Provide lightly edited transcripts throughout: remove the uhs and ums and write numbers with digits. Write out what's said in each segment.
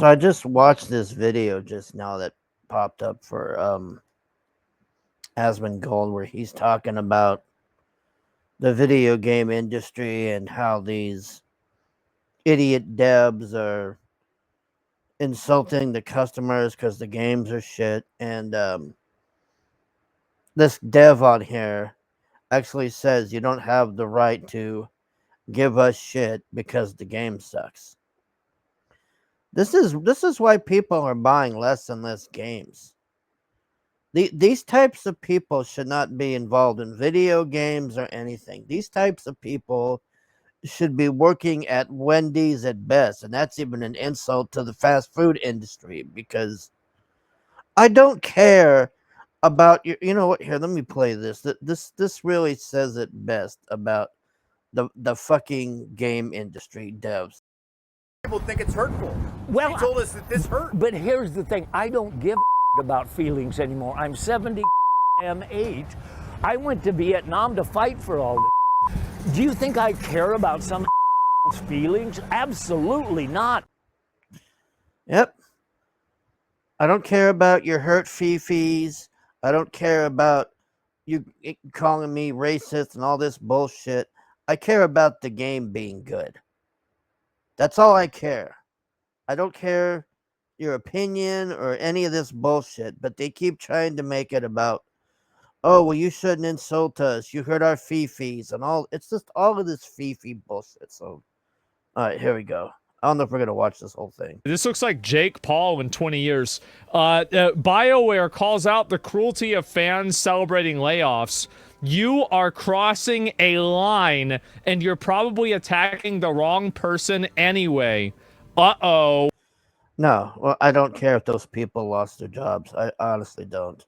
So I just watched this video just now that popped up for Asmongold, where he's talking about the video game industry and how these idiot devs are insulting the customers because the games are shit. And this dev on here actually says you don't have the right to give us shit because the game sucks. This is why people are buying less and less games. These types of people should not be involved in video games or anything. These types of people should be working at Wendy's at best, and that's even an insult to the fast food industry, because I don't care about your. You know what? Here, let me play this. This really says it best about the fucking game industry devs. People think it's hurtful. Well, he told us that this hurt. But here's the thing. I don't give about feelings anymore. I'm 70 age. I went to Vietnam to fight for all this. Do you think I care about some feelings? Absolutely not. Yep. I don't care about your hurt fifis. I don't care about you calling me racist and all this bullshit. I care about the game being good. That's all I care. I don't care your opinion or any of this bullshit, but they keep trying to make it about, oh, well, you shouldn't insult us. You hurt our fifis and all. It's just all of this fifi bullshit. So, all right, here we go. I don't know if we're going to watch this whole thing. This looks like Jake Paul in 20 years. BioWare calls out the cruelty of fans celebrating layoffs. You are crossing a line, and you're probably attacking the wrong person anyway. Uh-oh. No, well, I don't care if those people lost their jobs. I honestly don't.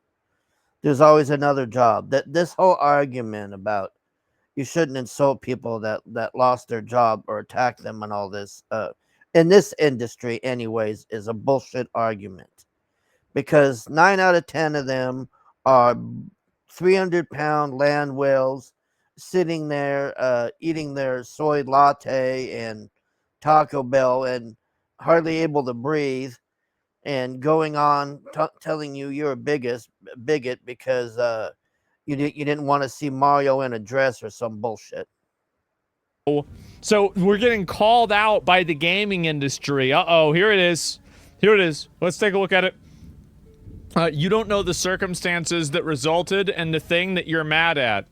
There's always another job. This whole argument about you shouldn't insult people that lost their job or attack them and all this, in this industry anyways, is a bullshit argument. Because 9 out of 10 of them are 300-pound land whales sitting there eating their soy latte and Taco Bell and hardly able to breathe, and going on telling you you're a bigot because you didn't want to see Mario in a dress or some bullshit. So we're getting called out by the gaming industry. Uh-oh, here it is. Here it is. Let's take a look at it. You don't know the circumstances that resulted in the thing that you're mad at.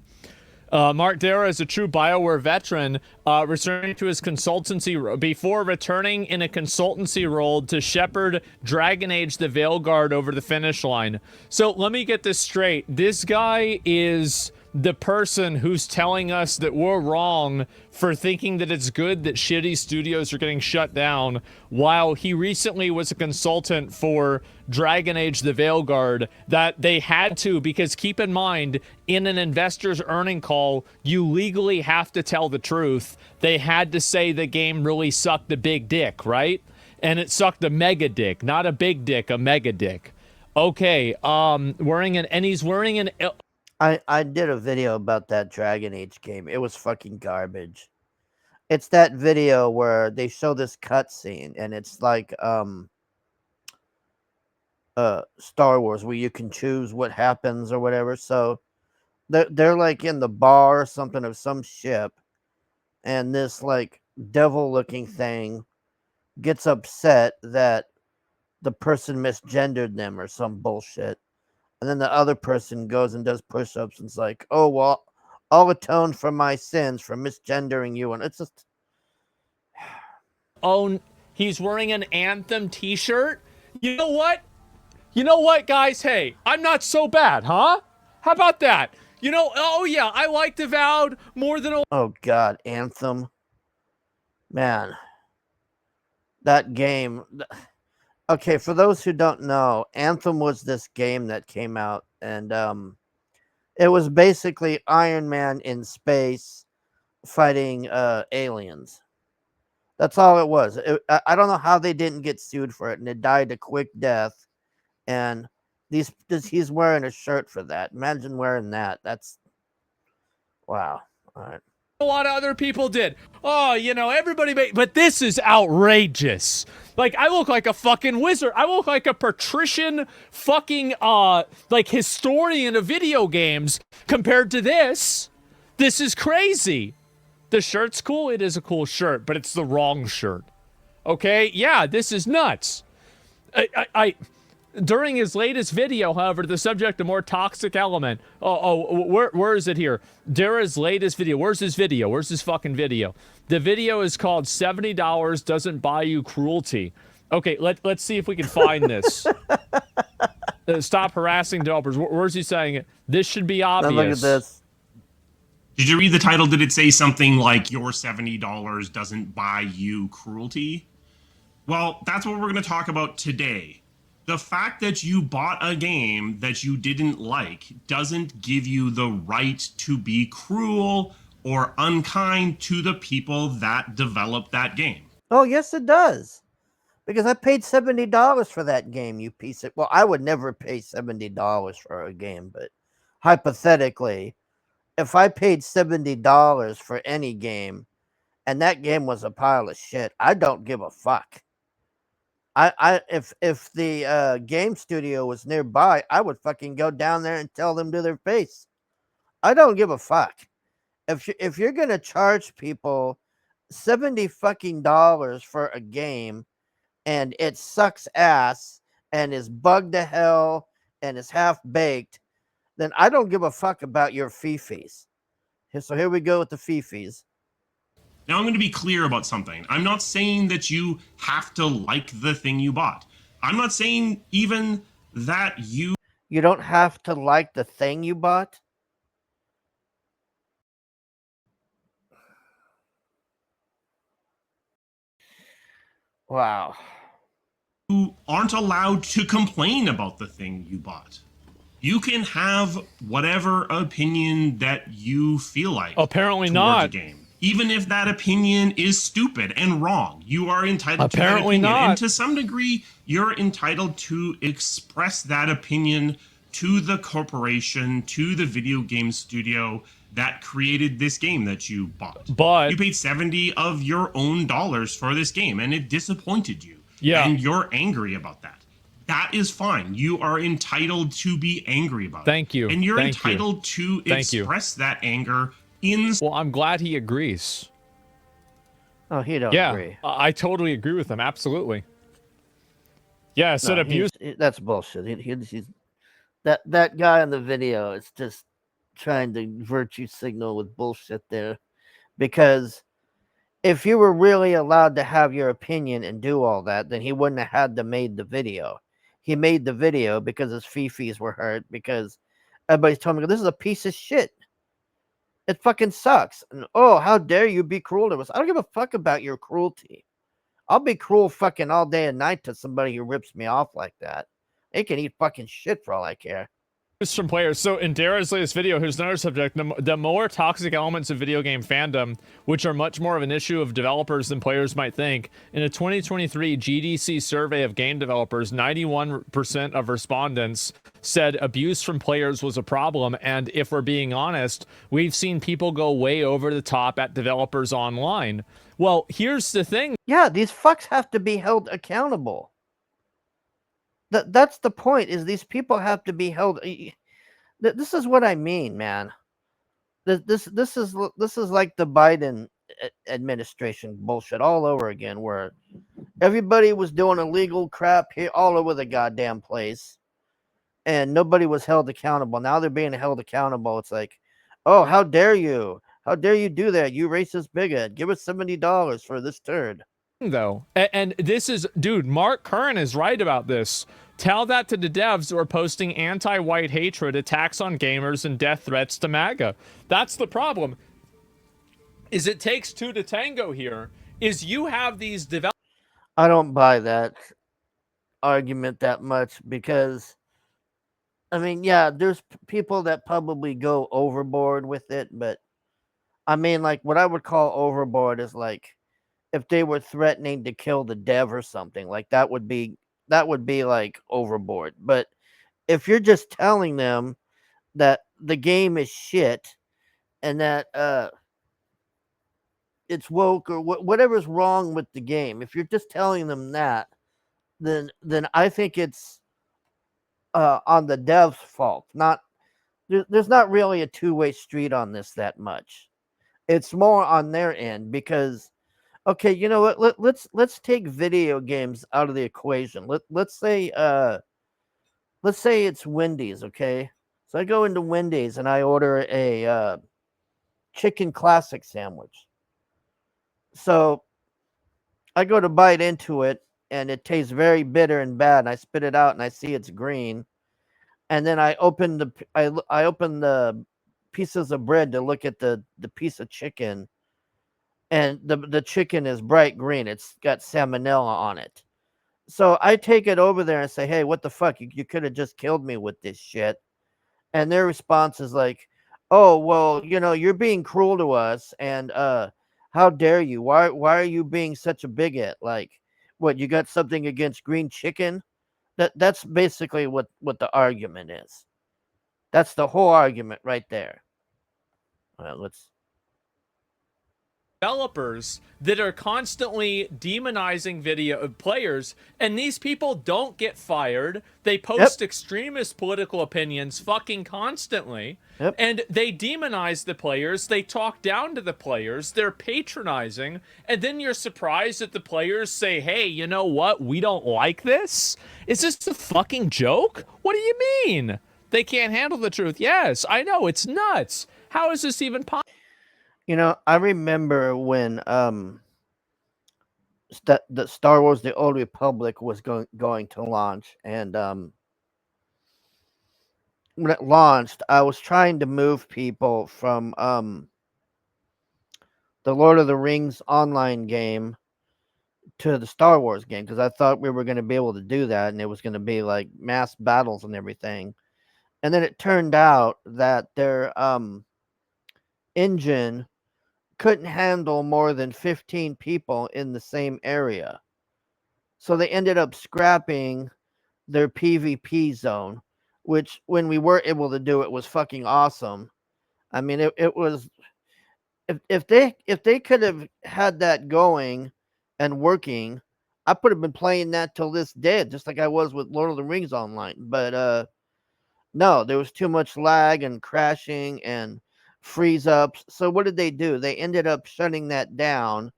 Mark Dara is a true BioWare veteran, returning to his consultancy before returning in a consultancy role to shepherd Dragon Age the Veilguard over the finish line. So let me get this straight. This guy is the person who's telling us that we're wrong for thinking that it's good that shitty studios are getting shut down, while he recently was a consultant for Dragon Age the Veilguard, that they had to, because keep in mind, in an investor's earning call, you legally have to tell the truth. They had to say the game really sucked a big dick, right? And it sucked a mega dick, not a big dick, a mega dick. Okay, he's wearing an... I did a video about that Dragon Age game. It was fucking garbage. It's that video where they show this cutscene, and it's like Star Wars, where you can choose what happens or whatever. So they're like in the bar or something of some ship, and this like devil looking thing gets upset that the person misgendered them or some bullshit. And then the other person goes and does push-ups and it's like, oh, well, I'll atone for my sins for misgendering you. And it's just... Oh, he's wearing an Anthem t-shirt? You know what? You know what, guys? Hey, I'm not so bad, huh? How about that? You know, oh yeah, I like Avowed more than... Oh, God, Anthem. Man. That game... Okay, for those who don't know, Anthem was this game that came out, and it was basically Iron Man in space fighting aliens. That's all it was. I don't know how they didn't get sued for it, and it died a quick death. And he's wearing a shirt for that. Imagine wearing that. That's... Wow. All right. a lot of other people did. Oh, everybody made, but this is outrageous. Like, I look like a fucking wizard. I look like a patrician fucking, historian of video games compared to this. This is crazy. The shirt's cool. It is a cool shirt, but it's the wrong shirt. Okay? Yeah, this is nuts. During his latest video, however, the subject, a more toxic element. Where is it here? Dara's latest video. Where's his video? Where's his fucking video? The video is called $70 Doesn't Buy You Cruelty. Okay, let's see if we can find this. Stop harassing developers. Where's he saying it? This should be obvious. Now look at this. Did you read the title? Did it say something like your $70 doesn't buy you cruelty? Well, that's what we're going to talk about today. The fact that you bought a game that you didn't like doesn't give you the right to be cruel or unkind to the people that developed that game. Oh, yes, it does. Because I paid $70 for that game, you piece of... Well, I would never pay $70 for a game, but hypothetically, if I paid $70 for any game and that game was a pile of shit, I don't give a fuck. If the game studio was nearby, I would fucking go down there and tell them to their face. I don't give a fuck. If you're gonna charge people $70 fucking dollars for a game and it sucks ass and is bugged to hell and is half baked, then I don't give a fuck about your fees. So here we go with the fees. Now, I'm going to be clear about something. I'm not saying that you have to like the thing you bought. I'm not saying even that you don't have to like the thing you bought. Wow. You aren't allowed to complain about the thing you bought. You can have whatever opinion that you feel like. Apparently towards not. A game. Even if that opinion is stupid and wrong, you are entitled Apparently to that opinion. not. And to some degree, you're entitled to express that opinion to the corporation, to the video game studio that created this game that you bought. But you paid 70 of your own dollars for this game, and it disappointed you. Yeah. And you're angry about that. That is fine. You are entitled to be angry about it. Thank you. And you're Thank you. entitled to Thank you. express that anger in... Well, I'm glad he agrees. Oh, he don't Yeah, agree. I totally agree with him. Absolutely. Yeah, said No, abuse. That's bullshit. He's that guy in the video is just trying to virtue signal with bullshit there, because if you were really allowed to have your opinion and do all that, then he wouldn't have had to made the video. He made the video because his fees were hurt, because everybody's telling me this is a piece of shit. It fucking sucks. And oh, how dare you be cruel to us? I don't give a fuck about your cruelty. I'll be cruel fucking all day and night to somebody who rips me off like that. They can eat fucking shit for all I care. From players. So in Dara's latest video, here's another subject: the more toxic elements of video game fandom, which are much more of an issue of developers than players might think. In a 2023 GDC survey of game developers, 91% of respondents said abuse from players was a problem. And if we're being honest, we've seen people go way over the top at developers online. Well, here's the thing. Yeah, these fucks have to be held accountable. That's the point, is these people have to be held. This is what I mean, man. This is like the Biden administration bullshit all over again, where everybody was doing illegal crap here all over the goddamn place, and nobody was held accountable. Now they're being held accountable. It's like, oh, how dare you? How dare you do that? You racist bigot. Give us $70 for this turd. Though, and this is, dude, Mark Curran is right about this. Tell that to the devs who are posting anti-white hatred, attacks on gamers, and death threats to MAGA. That's the problem. Is it takes two to tango here. Is you have these developers. I don't buy that argument that much, because I mean, yeah, there's people that probably go overboard with it, but I mean, like, what I would call overboard is like if they were threatening to kill the dev or something, like that would be like overboard. But if you're just telling them that the game is shit and that it's woke or whatever's wrong with the game. If you're just telling them that, then I think it's on the dev's fault. Not there's not really a two-way street on this that much. It's more on their end because okay, you know what? Let's take video games out of the equation. Let's say it's Wendy's, okay? So I go into Wendy's and I order a chicken classic sandwich. So I go to bite into it and it tastes very bitter and bad. And I spit it out and I see it's green. And then I open I open the pieces of bread to look at the piece of chicken, and the chicken is bright green. It's got salmonella on it. So I take it over there and say, "Hey, what the fuck? You could have just killed me with this shit." And their response is like, "Oh, well, you know, you're being cruel to us, and how dare you? Why are you being such a bigot? Like, what, you got something against green chicken?" That's basically what the argument is. That's the whole argument right there. Let's developers that are constantly demonizing video players, and these people don't get fired. They post extremist political opinions fucking constantly, and they demonize the players. They talk down to the players. They're patronizing, and then you're surprised that the players say, "Hey, you know what? We don't like this." Is this a fucking joke? What do you mean? They can't handle the truth. Yes, I know, it's nuts. How is this even possible? You know, I remember when the Star Wars: The Old Republic was going to launch, and when it launched, I was trying to move people from the Lord of the Rings online game to the Star Wars game because I thought we were going to be able to do that, and it was going to be like mass battles and everything. And then it turned out that their engine couldn't handle more than 15 people in the same area. So they ended up scrapping their PvP zone, which when we were able to do it was fucking awesome. I mean, it was if they could have had that going and working, I would have been playing that till this day, just like I was with Lord of the Rings online. But no, there was too much lag and crashing and freeze ups. So what did they do? They ended up shutting that down,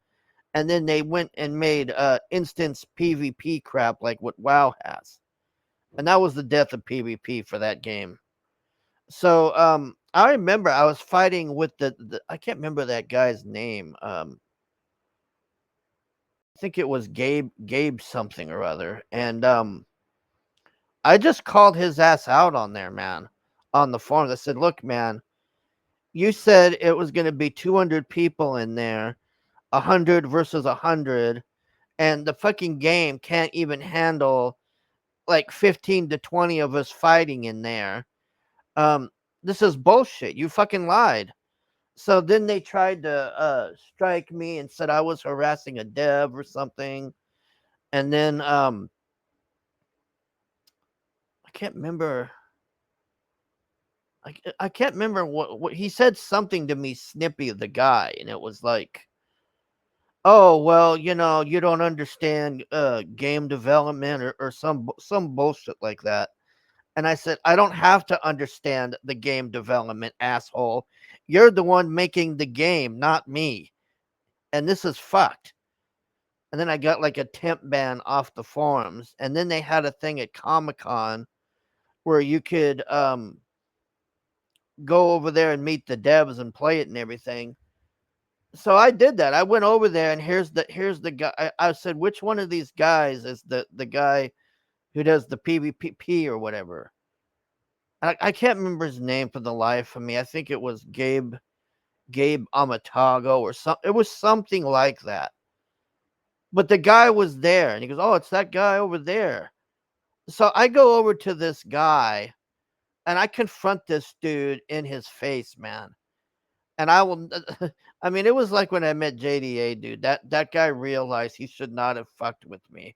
and then they went and made instance PvP crap like what WoW has. And that was the death of PvP for that game. So I remember I was fighting with the I can't remember that guy's name. I think it was Gabe something or other. And I just called his ass out on there, man, on the forums. I said, "Look, man, you said it was going to be 200 people in there, 100 versus 100, and the fucking game can't even handle like 15 to 20 of us fighting in there. This is bullshit. You fucking lied." So then they tried to strike me and said I was harassing a dev or something. And then I can't remember. I can't remember what he said, something to me, Snippy, the guy, and it was like, "Oh, well, you know, you don't understand game development or some bullshit like that." And I said, "I don't have to understand the game development, asshole. You're the one making the game, not me. And this is fucked." And then I got like a temp ban off the forums. And then they had a thing at Comic-Con where you could go over there and meet the devs and play it and everything. So I did that. I went over there, and here's the guy. I said, "Which one of these guys is the guy who does the PvP or whatever?" I can't remember his name for the life of me. I think it was Gabe Amatago or something. It was something like that. But the guy was there, and he goes, "Oh, it's that guy over there." So I go over to this guy, and I confront this dude in his face, man. And I will, I mean, it was like when I met JDA, dude. That guy realized he should not have fucked with me.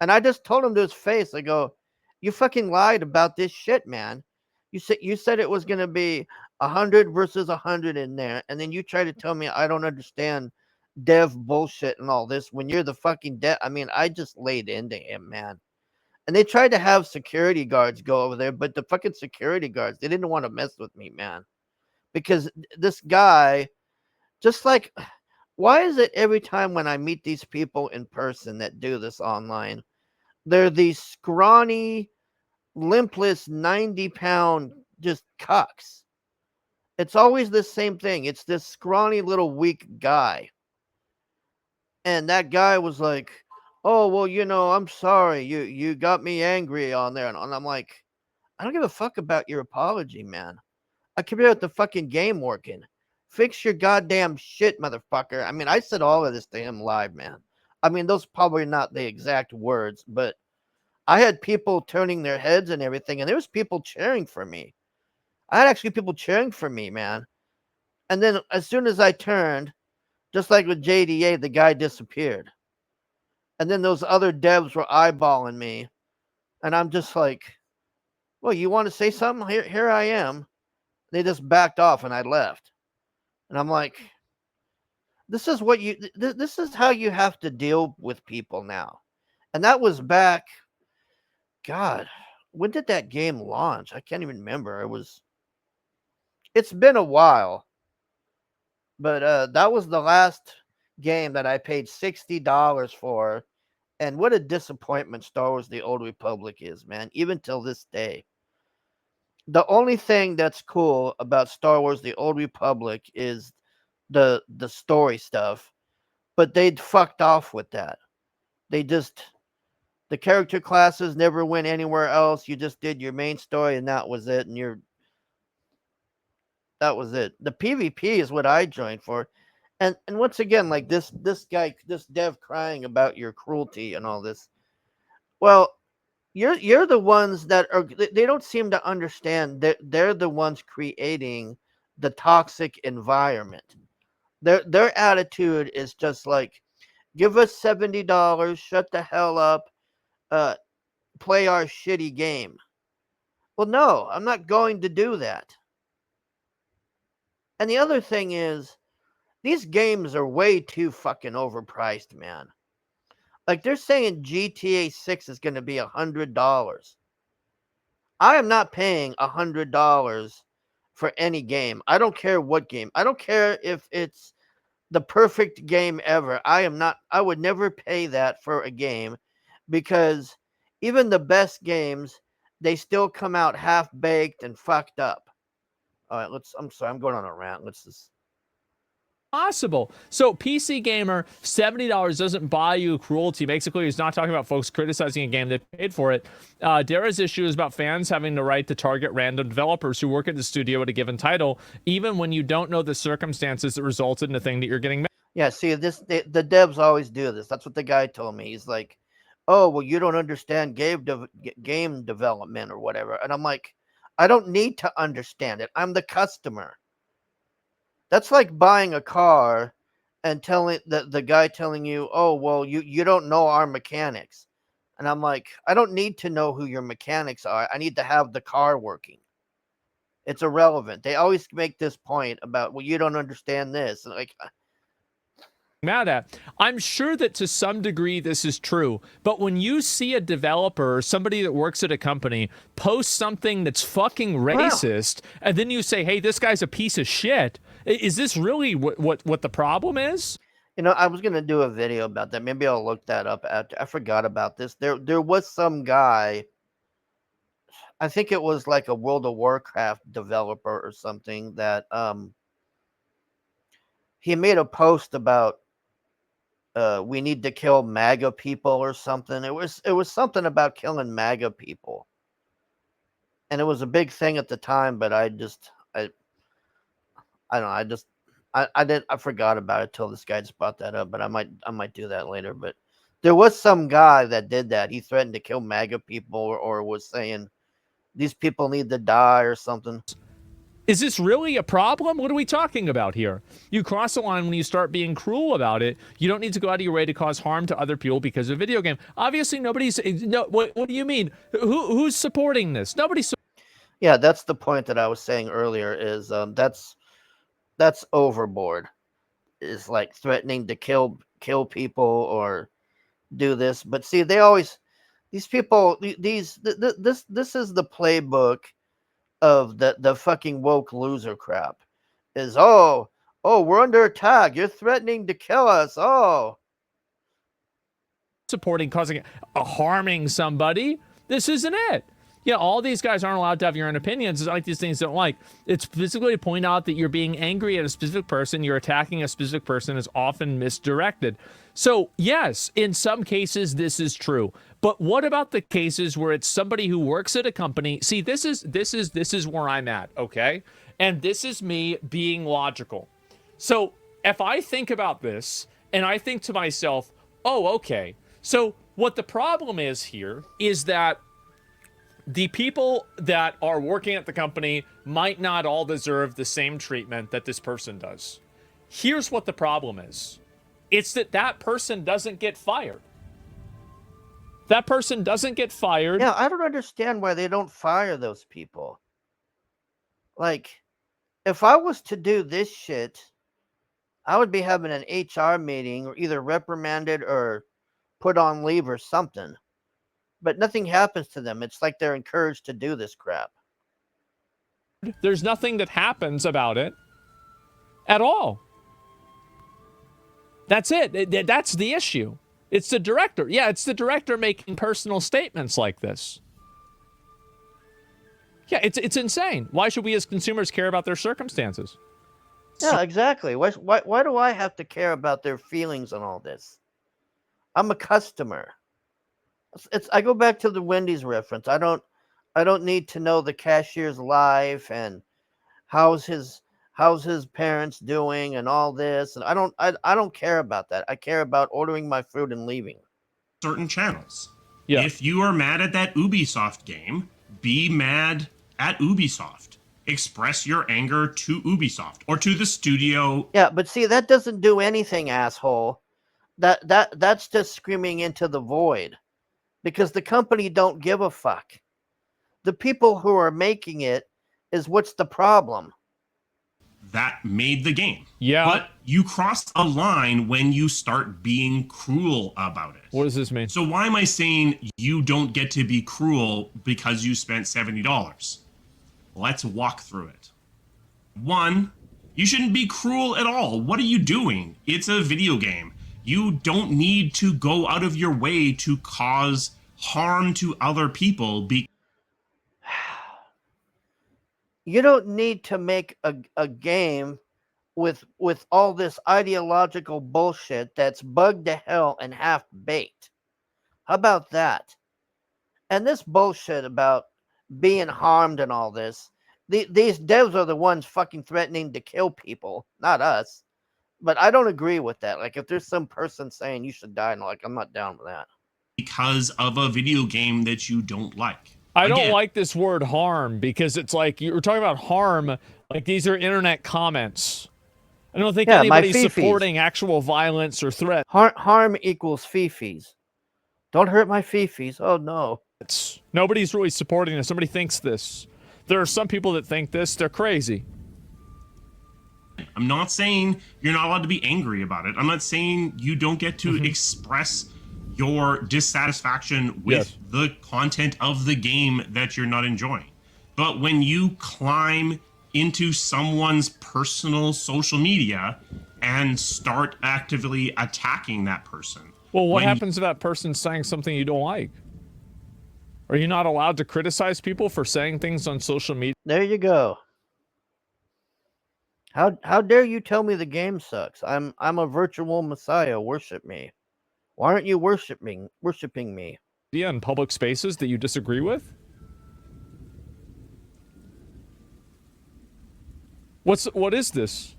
And I just told him to his face, I go, "You fucking lied about this shit, man. You said it was gonna be 100 versus 100 in there, and then you try to tell me I don't understand dev bullshit and all this when you're the fucking dev. I mean, I just laid into him, man. And they tried to have security guards go over there, but the fucking security guards, they didn't want to mess with me, man. Because this guy, just like, why is it every time when I meet these people in person that do this online, they're these scrawny, limpless, 90-pound just cucks? It's always the same thing. It's this scrawny little weak guy. And that guy was like, "Oh, well, I'm sorry. You got me angry on there." And I'm like, "I don't give a fuck about your apology, man. I care about the fucking game working. Fix your goddamn shit, motherfucker." I mean, I said all of this to him live, man. I mean, those probably not the exact words, but I had people turning their heads and everything, and there was people cheering for me. I had actually people cheering for me, man. And then as soon as I turned, just like with JDA, the guy disappeared. And then those other devs were eyeballing me. And I'm just like, "Well, you want to say something? Here I am." They just backed off and I left. And I'm like, this is what this is how you have to deal with people now. And that was back, God, when did that game launch? I can't even remember. It's been a while. But that was the last game that I paid $60 for. And what a disappointment Star Wars The Old Republic is, man, even till this day. The only thing that's cool about Star Wars The Old Republic is the story stuff, but they'd fucked off with that. They just the character classes never went anywhere else. You just did your main story and that was it, and that was it. The PvP is what I joined for. And once again, like this guy, this dev crying about your cruelty and all this. Well, you're the ones that are, they don't seem to understand that they're the ones creating the toxic environment. Their attitude is just like, give us $70, shut the hell up, play our shitty game. Well, no, I'm not going to do that. And the other thing is, these games are way too fucking overpriced, man. Like, they're saying GTA 6 is going to be $100. I am not paying $100 for any game. I don't care what game. I don't care if it's the perfect game ever. I would never pay that for a game, because even the best games, they still come out half-baked and fucked up. All right, I'm sorry, I'm going on a rant. Let's just Possible. So PC Gamer, $70 doesn't buy you cruelty. Basically, he's not talking about folks criticizing a game they paid for it. Dara's issue is about fans having the right to target random developers who work at the studio at a given title, even when you don't know the circumstances that resulted in the thing that you're getting. Yeah, see, the devs always do this. That's what the guy told me. He's like, "Oh, well, you don't understand game development or whatever." And I'm like, I don't need to understand it. I'm the customer. That's like buying a car and telling the guy telling you, "Oh, well, you don't know our mechanics." And I'm like, I don't need to know who your mechanics are. I need to have the car working. It's irrelevant. They always make this point about, well, you don't understand this. And like, Mad at. I'm sure that to some degree this is true, but when you see a developer or somebody that works at a company post something that's fucking racist, and then you say, "Hey, this guy's a piece of shit," is this really what the problem is? I was gonna do a video about that. Maybe I'll look that up after. I forgot about this. There was some guy, I think it was like a World of Warcraft developer or something, that he made a post about we need to kill MAGA people or something. It was something about killing MAGA people, and it was a big thing at the time. But I don't know. I forgot about it till this guy just brought that up. But I might do that later. But there was some guy that did that. He threatened to kill MAGA people, or was saying these people need to die or something. Is this really a problem? What are we talking about here? You cross the line when you start being cruel about it. You don't need to go out of your way to cause harm to other people because of a video game. Obviously, nobody's. No, what do you mean? Who's supporting this? Nobody's. Yeah, that's the point that I was saying earlier. Is that's overboard. is like threatening to kill people or do this. But see, they always these people this is the playbook of the fucking woke loser crap. Is we're under attack. You're threatening to kill us. Oh. Supporting causing harming somebody. This isn't it. Yeah, all these guys aren't allowed to have your own opinions. It's like these things don't like. It's physically to point out that you're being angry at a specific person, you're attacking a specific person is often misdirected. So yes, in some cases this is true. But what about the cases where it's somebody who works at a company? See, this is where I'm at, okay? And this is me being logical. So if I think about this and I think to myself, oh, okay. So what the problem is here is that the people that are working at the company might not all deserve the same treatment that this person does. Here's what the problem is. It's that person doesn't get fired. That person doesn't get fired. Yeah, I don't understand why they don't fire those people. Like, if I was to do this shit, I would be having an HR meeting or either reprimanded or put on leave or something. But nothing happens to them. It's like they're encouraged to do this crap. There's nothing that happens about it at all. That's it. That's the issue. It's the director. Yeah, it's the director making personal statements like this. Yeah, it's insane. Why should we as consumers care about their circumstances? Yeah, exactly. Why do I have to care about their feelings and all this? I'm a customer. I go back to the Wendy's reference. I don't need to know the cashier's life and how's his parents doing and all this. And I don't care about that. I care about ordering my food and leaving. Certain channels. Yeah. If you are mad at that Ubisoft game, be mad at Ubisoft. Express your anger to Ubisoft or to the studio. Yeah, but see, that doesn't do anything, asshole. That's just screaming into the void. Because the company don't give a fuck. The people who are making it is what's the problem. That made the game. Yeah. But you cross a line when you start being cruel about it. What does this mean? So why am I saying you don't get to be cruel because you spent $70? Let's walk through it. 1, you shouldn't be cruel at all. What are you doing? It's a video game. You don't need to go out of your way to cause harm to other people. You don't need to make a game with all this ideological bullshit that's bugged to hell and half-baked. How about that? And this bullshit about being harmed and all this, these devs are the ones fucking threatening to kill people, not us. But I don't agree with that. Like, if there's some person saying you should die, and like, I'm not down with that. Because of a video game that you don't like. I don't like this word harm because it's like you're talking about harm. Like these are internet comments. I don't think anybody's supporting actual violence or threat. Harm equals fifis. Don't hurt my fifis. Oh, no. Nobody's really supporting this. Somebody thinks this. There are some people that think this. They're crazy. I'm not saying you're not allowed to be angry about it. I'm not saying you don't get to express your dissatisfaction with the content of the game that you're not enjoying. But when you climb into someone's personal social media and start actively attacking that person. Well, what happens to that person saying something you don't like? Are you not allowed to criticize people for saying things on social media? There you go. How dare you tell me the game sucks? I'm a virtual messiah. Worship me. Why aren't you worshiping me? Yeah, in public spaces that you disagree with? What is this?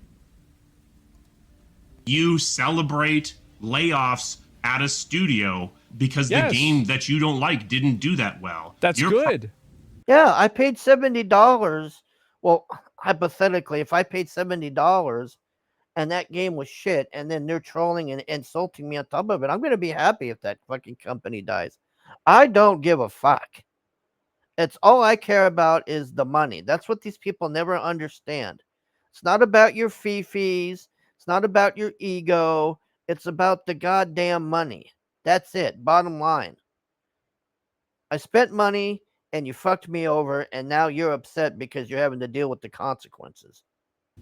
You celebrate layoffs at a studio because the game that you don't like didn't do that well. That's good. Yeah, I paid $70. Well, hypothetically, if I paid $70 and that game was shit, and then they're trolling and insulting me on top of it, I'm going to be happy if that fucking company dies. I don't give a fuck. It's all I care about is the money. That's what these people never understand. It's not about your fee-fees. It's not about your ego. It's about the goddamn money. That's it. Bottom line. I spent money and you fucked me over, and now you're upset because you're having to deal with the consequences.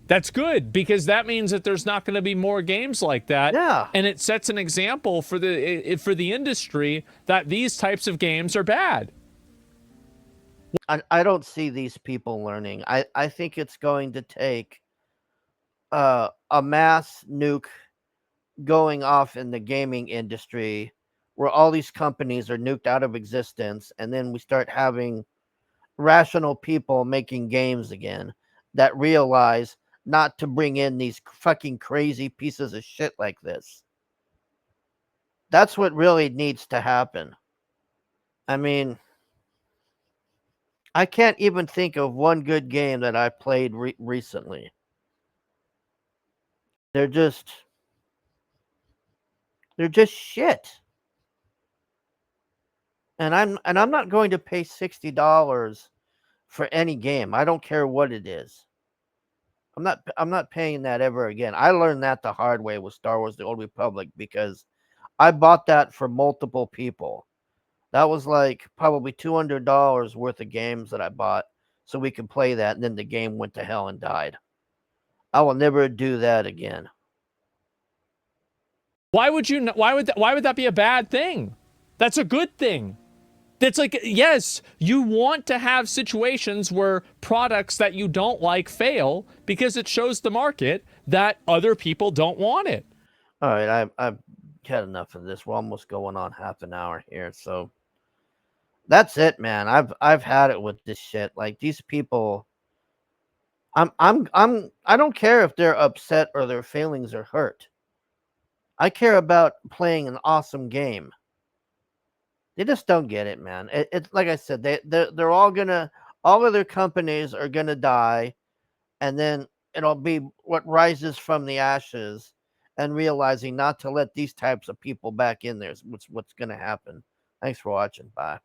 That's good, because that means that there's not going to be more games like that. Yeah. And it sets an example for the industry that these types of games are bad. I don't see these people learning. I think it's going to take a mass nuke going off in the gaming industry where all these companies are nuked out of existence, and then we start having rational people making games again that realize not to bring in these fucking crazy pieces of shit like this. That's what really needs to happen. I mean, I can't even think of one good game that I played recently. They're just shit. And I'm not going to pay $60 for any game. I don't care what it is. I'm not paying that ever again. I learned that the hard way with Star Wars: The Old Republic, because I bought that for multiple people. That was like probably $200 worth of games that I bought so we could play that, and then the game went to hell and died. I will never do that again. Why would that be a bad thing? That's a good thing. That's like, yes, you want to have situations where products that you don't like fail because it shows the market that other people don't want it. All right, I've had enough of this. We're almost going on half an hour here, so that's it, man. I've had it with this shit. Like, these people, I don't care if they're upset or their feelings are hurt. I care about playing an awesome game. They just don't get it, man. It's like I said, they're all of their companies are gonna die, and then it'll be what rises from the ashes, and realizing not to let these types of people back in there is what's gonna happen. Thanks for watching. Bye.